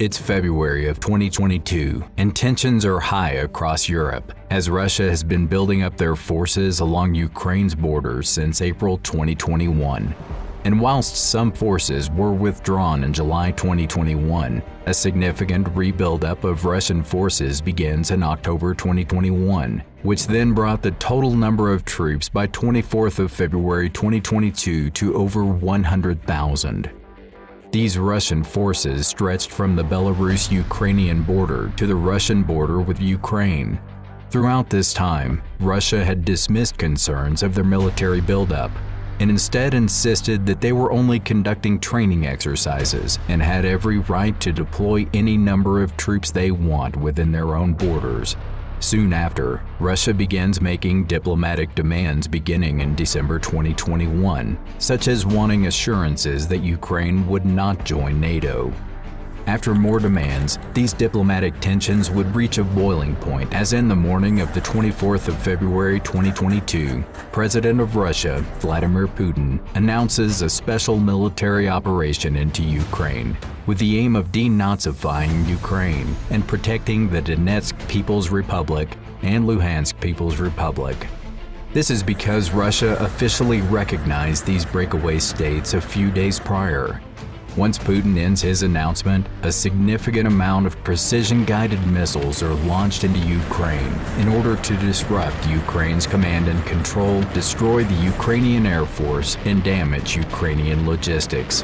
It's February of 2022, and tensions are high across Europe, as Russia has been building up their forces along Ukraine's borders since April 2021. And whilst some forces were withdrawn in July 2021, a significant rebuild-up of Russian forces begins in October 2021, which then brought the total number of troops by 24th of February 2022 to over 100,000. These Russian forces stretched from the Belarus-Ukrainian border to the Russian border with Ukraine. Throughout this time, Russia had dismissed concerns of their military buildup, and instead insisted that they were only conducting training exercises and had every right to deploy any number of troops they want within their own borders. Soon after, Russia begins making diplomatic demands beginning in December 2021, such as wanting assurances that Ukraine would not join NATO. After more demands, these diplomatic tensions would reach a boiling point as in the morning of the 24th of February 2022, President of Russia, Vladimir Putin, announces a special military operation into Ukraine, with the aim of denazifying Ukraine and protecting the Donetsk People's Republic and Luhansk People's Republic. This is because Russia officially recognized these breakaway states a few days prior. Once Putin ends his announcement, a significant amount of precision-guided missiles are launched into Ukraine in order to disrupt Ukraine's command and control, destroy the Ukrainian Air Force, and damage Ukrainian logistics.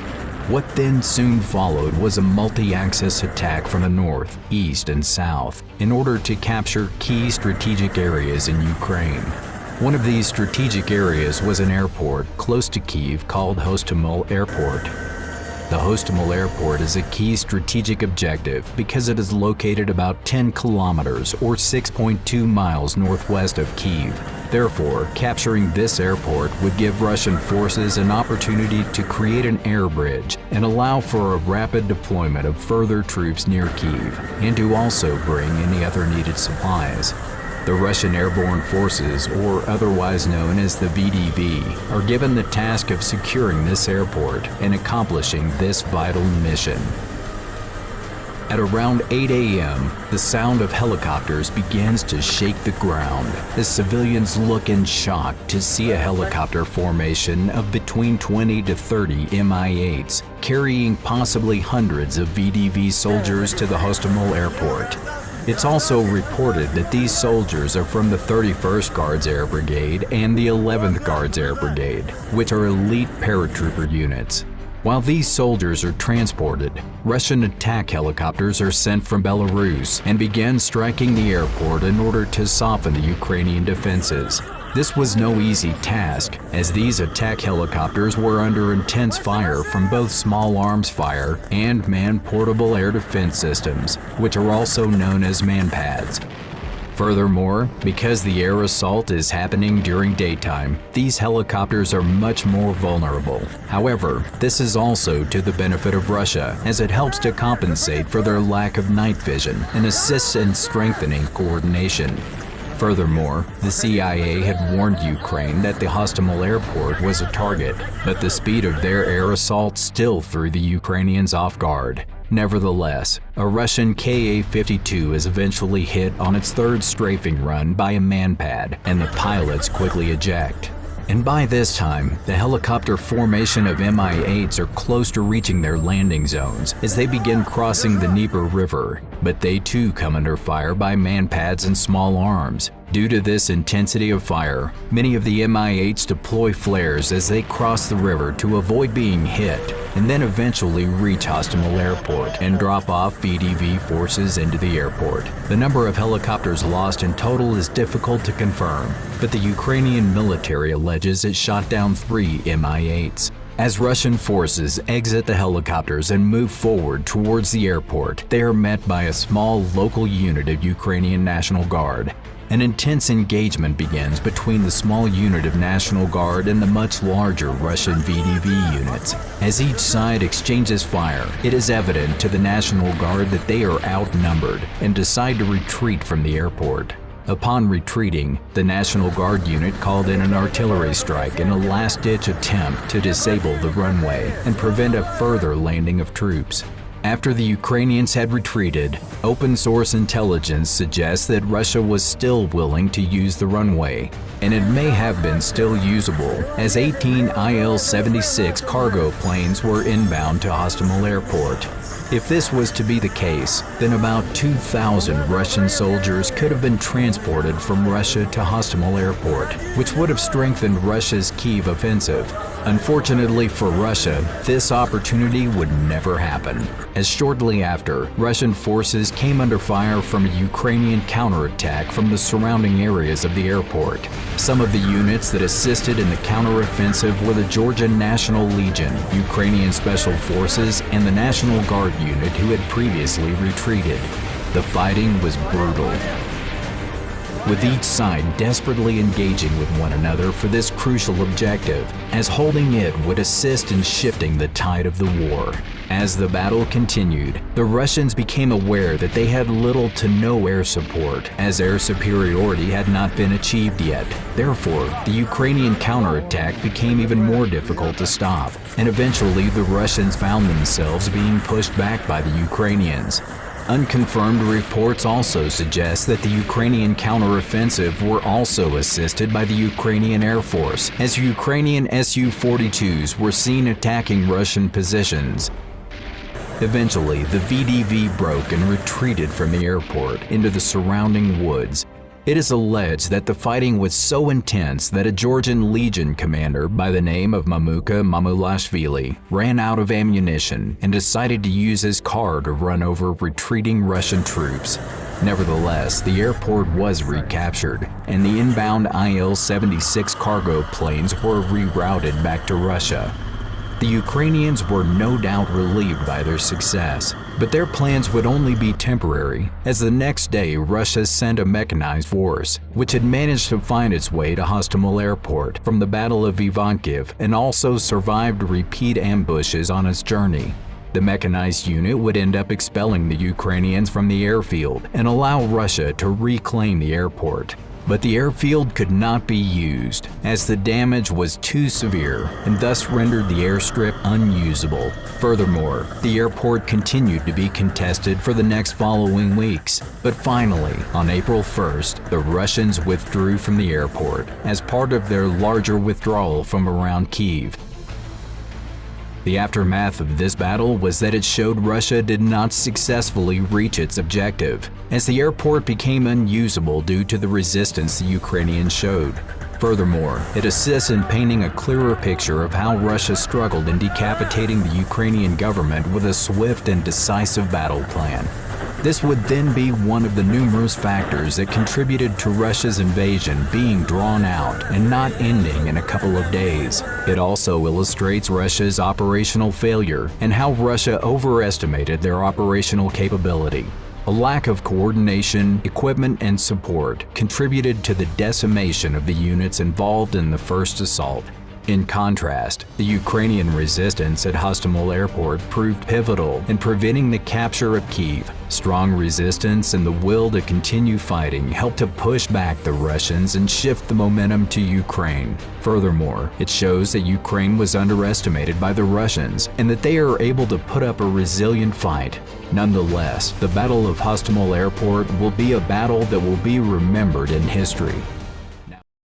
What then soon followed was a multi-axis attack from the north, east, and south in order to capture key strategic areas in Ukraine. One of these strategic areas was an airport close to Kyiv called Hostomel Airport. The Hostomel Airport is a key strategic objective because it is located about 10 kilometers or 6.2 miles northwest of Kyiv. Therefore, capturing this airport would give Russian forces an opportunity to create an air bridge and allow for a rapid deployment of further troops near Kyiv, and to also bring any other needed supplies. The Russian Airborne Forces, or otherwise known as the VDV, are given the task of securing this airport and accomplishing this vital mission. At around 8 a.m., the sound of helicopters begins to shake the ground as civilians look in shock to see a helicopter formation of between 20 to 30 Mi-8s carrying possibly hundreds of VDV soldiers to the Hostomel Airport. It's also reported that these soldiers are from the 31st Guards Air Brigade and the 11th Guards Air Brigade, which are elite paratrooper units. While these soldiers are transported, Russian attack helicopters are sent from Belarus and begin striking the airport in order to soften the Ukrainian defenses. This was no easy task, as these attack helicopters were under intense fire from both small arms fire and man-portable air defense systems, which are also known as manpads. Furthermore, because the air assault is happening during daytime, these helicopters are much more vulnerable. However, this is also to the benefit of Russia, as it helps to compensate for their lack of night vision and assists in strengthening coordination. Furthermore, the CIA had warned Ukraine that the Hostomel Airport was a target, but the speed of their air assault still threw the Ukrainians off guard. Nevertheless, a Russian Ka-52 is eventually hit on its third strafing run by a manpad, and the pilots quickly eject. And by this time, the helicopter formation of Mi-8s are close to reaching their landing zones as they begin crossing the Dnieper River, but they too come under fire by manpads and small arms. Due to this intensity of fire, many of the Mi-8s deploy flares as they cross the river to avoid being hit, and then eventually reach Hostomel Airport and drop off VDV forces into the airport. The number of helicopters lost in total is difficult to confirm, but the Ukrainian military alleges it shot down 3 Mi-8s. As Russian forces exit the helicopters and move forward towards the airport, they are met by a small local unit of Ukrainian National Guard. An intense engagement begins between the small unit of National Guard and the much larger Russian VDV units. As each side exchanges fire, it is evident to the National Guard that they are outnumbered and decide to retreat from the airport. Upon retreating, the National Guard unit called in an artillery strike in a last-ditch attempt to disable the runway and prevent a further landing of troops. After the Ukrainians had retreated, open-source intelligence suggests that Russia was still willing to use the runway, and it may have been still usable, as 18 Il-76 cargo planes were inbound to Hostomel Airport. If this was to be the case, then about 2,000 Russian soldiers could have been transported from Russia to Hostomel Airport, which would have strengthened Russia's Kyiv offensive. Unfortunately for Russia, this opportunity would never happen, as shortly after, Russian forces came under fire from a Ukrainian counterattack from the surrounding areas of the airport. Some of the units that assisted in the counteroffensive were the Georgian National Legion, Ukrainian Special Forces, and the National Guard unit who had previously retreated. The fighting was brutal, with each side desperately engaging with one another for this crucial objective, as holding it would assist in shifting the tide of the war. As the battle continued, the Russians became aware that they had little to no air support, as air superiority had not been achieved yet. Therefore, the Ukrainian counterattack became even more difficult to stop, and eventually the Russians found themselves being pushed back by the Ukrainians. Unconfirmed reports also suggest that the Ukrainian counteroffensive were also assisted by the Ukrainian Air Force, as Ukrainian Su-42s were seen attacking Russian positions. Eventually, the VDV broke and retreated from the airport into the surrounding woods. It is alleged that the fighting was so intense that a Georgian Legion commander by the name of Mamuka Mamulashvili ran out of ammunition and decided to use his car to run over retreating Russian troops. Nevertheless, the airport was recaptured, and the inbound Il-76 cargo planes were rerouted back to Russia. The Ukrainians were no doubt relieved by their success, but their plans would only be temporary, as the next day Russia sent a mechanized force, which had managed to find its way to Hostomel Airport from the Battle of Ivankiv and also survived repeat ambushes on its journey. The mechanized unit would end up expelling the Ukrainians from the airfield and allow Russia to reclaim the airport. But the airfield could not be used, as the damage was too severe and thus rendered the airstrip unusable. Furthermore, the airport continued to be contested for the next following weeks. But finally, on April 1st, the Russians withdrew from the airport as part of their larger withdrawal from around Kyiv. The aftermath of this battle was that it showed Russia did not successfully reach its objective, as the airport became unusable due to the resistance the Ukrainians showed. Furthermore, it assists in painting a clearer picture of how Russia struggled in decapitating the Ukrainian government with a swift and decisive battle plan. This would then be one of the numerous factors that contributed to Russia's invasion being drawn out and not ending in a couple of days. It also illustrates Russia's operational failure and how Russia overestimated their operational capability. A lack of coordination, equipment, and support contributed to the decimation of the units involved in the first assault. In contrast, the Ukrainian resistance at Hostomel Airport proved pivotal in preventing the capture of Kyiv. Strong resistance and the will to continue fighting helped to push back the Russians and shift the momentum to Ukraine. Furthermore, it shows that Ukraine was underestimated by the Russians and that they are able to put up a resilient fight. Nonetheless, the Battle of Hostomel Airport will be a battle that will be remembered in history.